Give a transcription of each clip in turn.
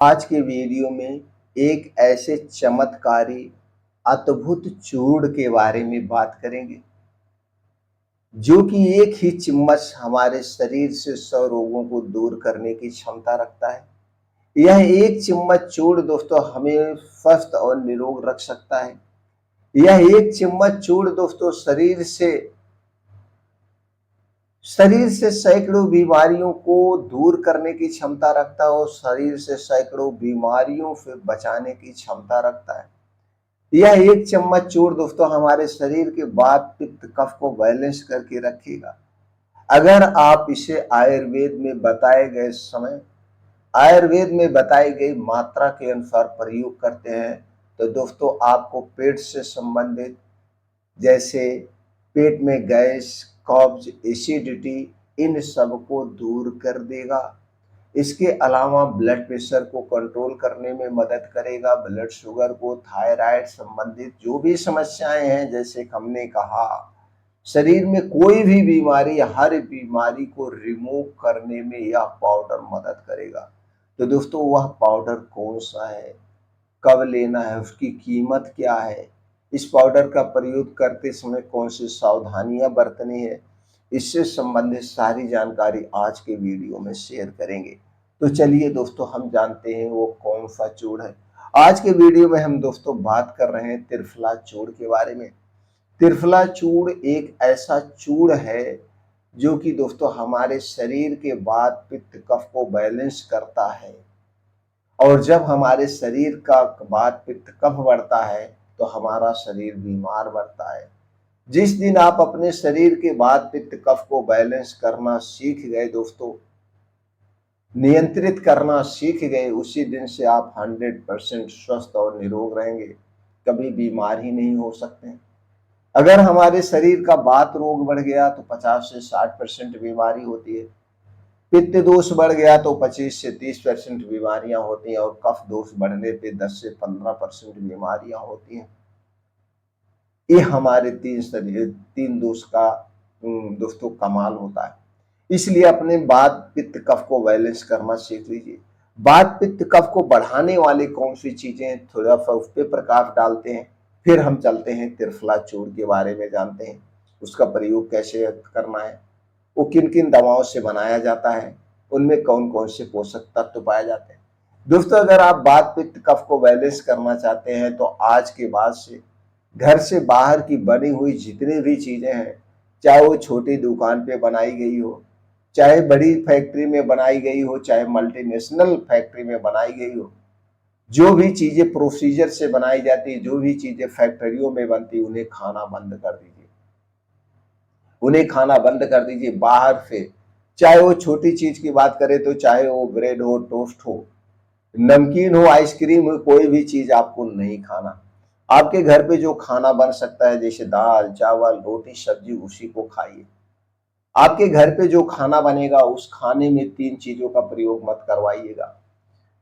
आज के वीडियो में एक ऐसे चमत्कारी अद्भुत चूर्ण के बारे में बात करेंगे जो कि एक ही चम्मच हमारे शरीर से 100 रोगों को दूर करने की क्षमता रखता है। यह एक चम्मच चूर्ण दोस्तों हमें स्वस्थ और निरोग रख सकता है। यह एक चम्मच चूर्ण दोस्तों शरीर से सैकड़ों बीमारियों को दूर करने की क्षमता रखता है और शरीर से सैकड़ों बीमारियों से बचाने की क्षमता रखता है। यह एक चम्मच चूर्ण दोस्तों हमारे शरीर के वात पित्त कफ को बैलेंस करके रखेगा। अगर आप इसे आयुर्वेद में बताई गई मात्रा के अनुसार प्रयोग करते हैं तो दोस्तों आपको पेट से संबंधित जैसे पेट में गैस, कब्ज, एसिडिटी इन सब को दूर कर देगा। इसके अलावा ब्लड प्रेशर को कंट्रोल करने में मदद करेगा। ब्लड शुगर को, थायराइड संबंधित जो भी समस्याएं हैं, जैसे हमने कहा शरीर में कोई भी बीमारी, हर बीमारी को रिमूव करने में यह पाउडर मदद करेगा। तो दोस्तों वह पाउडर कौन सा है, कब लेना है, उसकी कीमत क्या है, इस पाउडर का प्रयोग करते समय कौन सी सावधानियां बरतनी है, इससे संबंधित सारी जानकारी आज के वीडियो में शेयर करेंगे। तो चलिए दोस्तों हम जानते हैं वो कौन सा चूर्ण है। आज के वीडियो में हम दोस्तों बात कर रहे हैं त्रिफला चूर्ण के बारे में। त्रिफला चूर्ण एक ऐसा चूर्ण है जो कि दोस्तों हमारे शरीर के वात पित्त कफ को बैलेंस करता है। और जब हमारे शरीर का वात पित्त कफ बढ़ता है तो हमारा शरीर बीमार बढ़ता है। जिस दिन आप अपने शरीर के वात पित्त कफ को बैलेंस करना सीख गए दोस्तों, नियंत्रित करना सीख गए, उसी दिन से आप 100% स्वस्थ और निरोग रहेंगे, कभी बीमार ही नहीं हो सकते। अगर हमारे शरीर का वात रोग बढ़ गया तो 50 से 60% बीमारी होती है। पित्त दोष बढ़ गया तो 25 से 30% बीमारियां होती हैं और कफ दोष बढ़ने पे 10 से 15% बीमारियां होती हैं। ये हमारे तीन दोष का दोस्तों कमाल होता है। इसलिए अपने वात पित्त कफ को बैलेंस करना सीख लीजिए। वात पित्त कफ को बढ़ाने वाली कौन सी चीजें, थोड़ा सा उस पर प्रकाश डालते हैं, फिर हम चलते हैं त्रिफला चूर्ण के बारे में जानते हैं, उसका प्रयोग कैसे करना है, वो किन किन दवाओं से बनाया जाता है, उनमें कौन कौन से पोषक तत्व पाए जाते हैं। दोस्तों अगर आप वात पित्त कफ को बैलेंस करना चाहते हैं तो आज के बाद से घर से बाहर की बनी हुई जितनी भी चीजें हैं, चाहे वो छोटी दुकान पे बनाई गई हो, चाहे बड़ी फैक्ट्री में बनाई गई हो, चाहे मल्टीनेशनल फैक्ट्री में बनाई गई हो, जो भी चीजें प्रोसीजर से बनाई जाती है, जो भी चीजें फैक्ट्रियों में बनती, उन्हें खाना बंद कर दीजिए। उन्हें खाना बंद कर दीजिए बाहर से। चाहे वो छोटी चीज की बात करें तो चाहे वो ब्रेड हो, टोस्ट हो, नमकीन हो, आइसक्रीम हो, कोई भी चीज आपको नहीं खाना। आपके घर पे जो खाना बन सकता है जैसे दाल चावल रोटी सब्जी, उसी को खाइए। आपके घर पे जो खाना बनेगा उस खाने में 3 चीजों का प्रयोग मत करवाइएगा।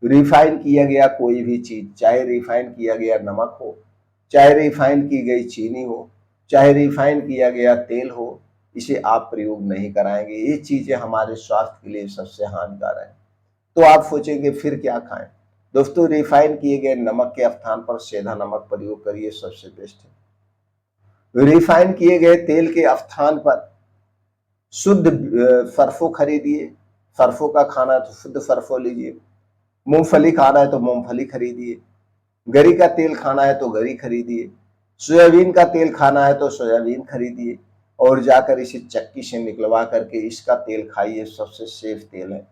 रिफाइन किया गया कोई भी चीज, चाहे रिफाइन किया गया नमक हो, चाहे रिफाइन की गई चीनी हो, चाहे रिफाइन किया गया तेल हो, इसे आप प्रयोग नहीं कराएंगे। ये चीजें हमारे स्वास्थ्य के लिए सबसे हानिकारक है। तो आप सोचेंगे फिर क्या खाएं। दोस्तों रिफाइन किए गए नमक के स्थान पर सेंधा नमक प्रयोग करिए, सबसे बेस्ट है। रिफाइन किए गए तेल के स्थान पर शुद्ध सरसों खरीदिए। सरसों का खाना है तो शुद्ध सरसों लीजिए। मूंगफली खाना है तो मूंगफली खरीदिए। गरी का तेल खाना है तो गरी खरीदिए। सोयाबीन का तेल खाना है तो सोयाबीन खरीदिए और जाकर इसे चक्की से निकलवा करके इसका तेल खाइए, सबसे सेफ तेल है।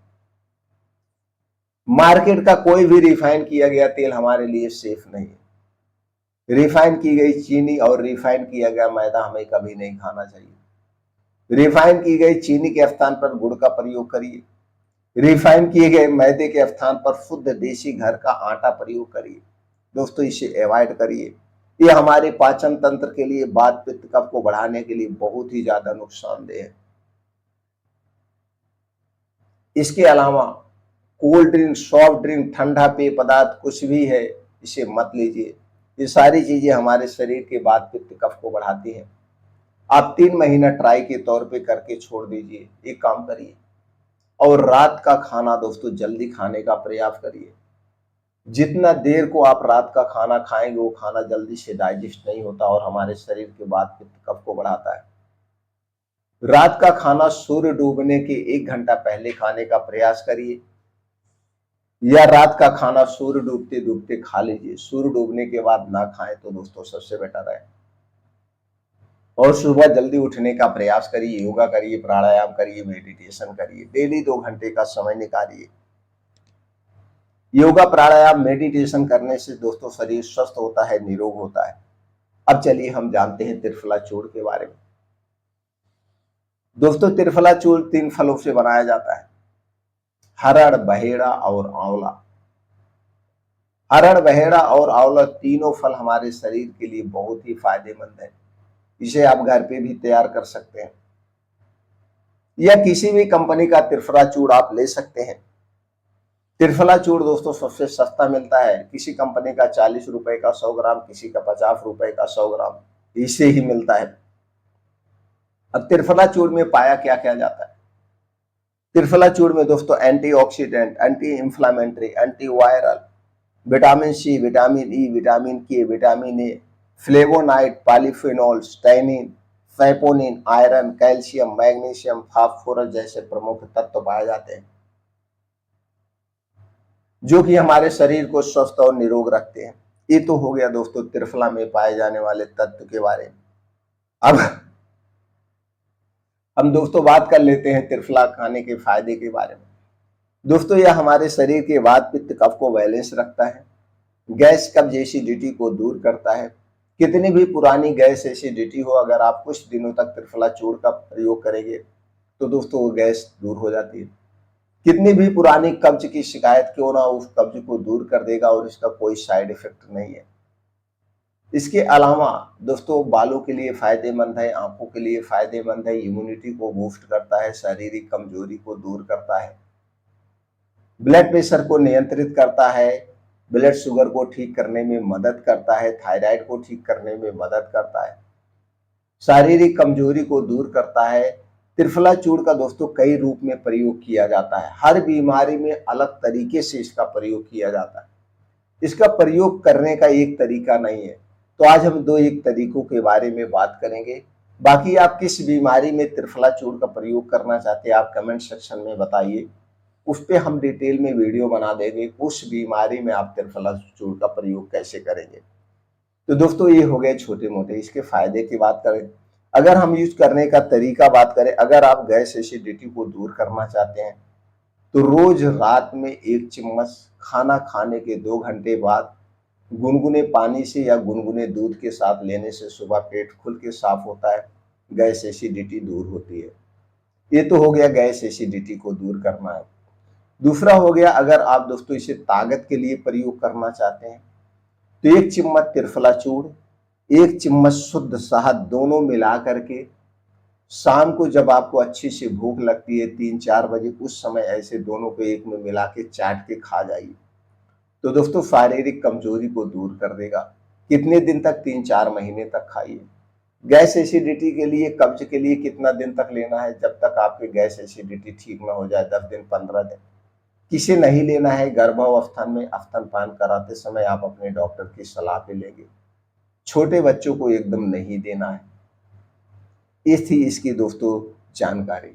मार्केट का कोई भी रिफाइन किया गया तेल हमारे लिए सेफ नहीं है। रिफाइन की गई चीनी और रिफाइन किया गया मैदा हमें कभी नहीं खाना चाहिए। रिफाइन की गई चीनी के स्थान पर गुड़ का प्रयोग करिए। रिफाइन किए गए मैदे के स्थान पर शुद्ध देसी घर का आटा प्रयोग करिए। दोस्तों इसे अवॉइड करिए। ये हमारे पाचन तंत्र के लिए, वात पित्त कफ को बढ़ाने के लिए बहुत ही ज्यादा नुकसानदेह है। इसके अलावा कोल्ड ड्रिंक, सॉफ्ट ड्रिंक, ठंडा पेय पदार्थ कुछ भी है, इसे मत लीजिए। ये सारी चीजें हमारे शरीर के वात पित्त कफ को बढ़ाती हैं। आप 3 महीना ट्राई के तौर पे करके छोड़ दीजिए, एक काम करिए। और रात का खाना दोस्तों जल्दी खाने का प्रयास करिए। जितना देर को आप रात का खाना खाएंगे वो खाना जल्दी से डाइजेस्ट नहीं होता और हमारे शरीर के वात पित्त कफ को बढ़ाता है। रात का खाना सूर्य डूबने के 1 घंटा पहले खाने का प्रयास करिए, या रात का खाना सूर्य डूबते डूबते खा लीजिए। सूर्य डूबने के बाद ना खाएं तो दोस्तों सबसे बेटर है। और सुबह जल्दी उठने का प्रयास करिए, योगा करिए, प्राणायाम करिए, मेडिटेशन करिए, डेली 2 घंटे का समय निकालिए। योगा प्राणायाम मेडिटेशन करने से दोस्तों शरीर स्वस्थ होता है, निरोग होता है। अब चलिए हम जानते हैं त्रिफला चूर्ण के बारे में। दोस्तों त्रिफला चूर्ण 3 फलों से बनाया जाता है, हरड़, बहेड़ा और आंवला। हरड़, बहेड़ा और आंवला तीनों फल हमारे शरीर के लिए बहुत ही फायदेमंद है। इसे आप घर पे भी तैयार कर सकते हैं या किसी भी कंपनी का त्रिफला चूर्ण आप ले सकते हैं। त्रिफला चूर्ण दोस्तों सबसे सस्ता मिलता है, किसी कंपनी का 40 रुपए का 100 ग्राम, किसी का 50 रुपए का 100 ग्राम, इसे ही मिलता है। अब त्रिफला चूर्ण में पाया क्या क्या जाता है? त्रिफला चूर्ण में दोस्तों antioxidant, anti inflammatory, anti viral, vitamin c, vitamin e, vitamin k, vitamin a, flavonoid, polyphenols, tannin, saponin, iron, calcium, magnesium, phosphorus जैसे प्रमुख तत्व पाए जाते हैं, जो कि हमारे शरीर को स्वस्थ और निरोग रखते हैं। ये तो हो गया दोस्तों त्रिफला में पाए जाने वाले तत्व के बारे में। अब हम दोस्तों बात कर लेते हैं त्रिफला खाने के फायदे के बारे में। दोस्तों यह हमारे शरीर के वात पित्त कफ को बैलेंस रखता है, गैस कब्ज एसिडिटी को दूर करता है। कितनी भी पुरानी गैस एसिडिटी हो, अगर आप कुछ दिनों तक त्रिफला चूर्ण का प्रयोग करेंगे तो दोस्तों वो गैस दूर हो जाती है। कितनी भी पुरानी कब्ज की शिकायत क्यों ना, उस कब्ज को दूर कर देगा और इसका कोई साइड इफेक्ट नहीं है। इसके अलावा दोस्तों बालों के लिए फायदेमंद है, आंखों के लिए फायदेमंद है, इम्यूनिटी को बूस्ट करता है, शारीरिक कमजोरी को दूर करता है, ब्लड प्रेशर को नियंत्रित करता है, ब्लड शुगर को ठीक करने में मदद करता है, थायराइड को ठीक करने में मदद करता है, शारीरिक कमजोरी को दूर करता है। त्रिफला चूर्ण का दोस्तों कई रूप में प्रयोग किया जाता है, हर बीमारी में अलग तरीके से इसका प्रयोग किया जाता है। इसका प्रयोग करने का एक तरीका नहीं है, तो आज हम दो एक तरीकों के बारे में बात करेंगे। बाकी आप किस बीमारी में त्रिफला चूर्ण का प्रयोग करना चाहते हैं आप कमेंट सेक्शन में बताइए, उस पर हम डिटेल में वीडियो बना देंगे, उस बीमारी में आप त्रिफला चूर्ण का प्रयोग कैसे करेंगे। तो दोस्तों ये हो गए छोटे मोटे इसके फायदे की बात करें। अगर हम यूज करने का तरीका बात करें, अगर आप गैस एसिडिटी को दूर करना चाहते हैं तो रोज रात में 1 चम्मच खाना खाने के 2 घंटे बाद गुनगुने पानी से या गुनगुने दूध के साथ लेने से सुबह पेट खुल के साफ होता है, गैस एसिडिटी दूर होती है। ये तो हो गया गैस एसिडिटी को दूर करना है। दूसरा हो गया, अगर आप दोस्तों इसे ताकत के लिए प्रयोग करना चाहते हैं तो 1 चम्मच त्रिफला चूर्ण, 1 चम्मच शुद्ध शहद, दोनों मिला करके शाम को जब आपको अच्छी सी भूख लगती है 3-4 बजे, उस समय ऐसे दोनों को एक में मिला के चाट के खा जाइए, तो दोस्तों शारीरिक कमजोरी को दूर कर देगा। कितने दिन तक? 3-4 महीने तक खाइए। गैस एसिडिटी के लिए, कब्ज के लिए कितना दिन तक लेना है? जब तक आपके गैस एसिडिटी ठीक ना हो जाए, 10 दिन 15 दिन। किसे नहीं लेना है? गर्भावस्था में स्तनपान कराते समय आप अपने डॉक्टर की सलाह पे लेंगे। छोटे बच्चों को एकदम नहीं देना है। ये थी इसकी दोस्तों जानकारी।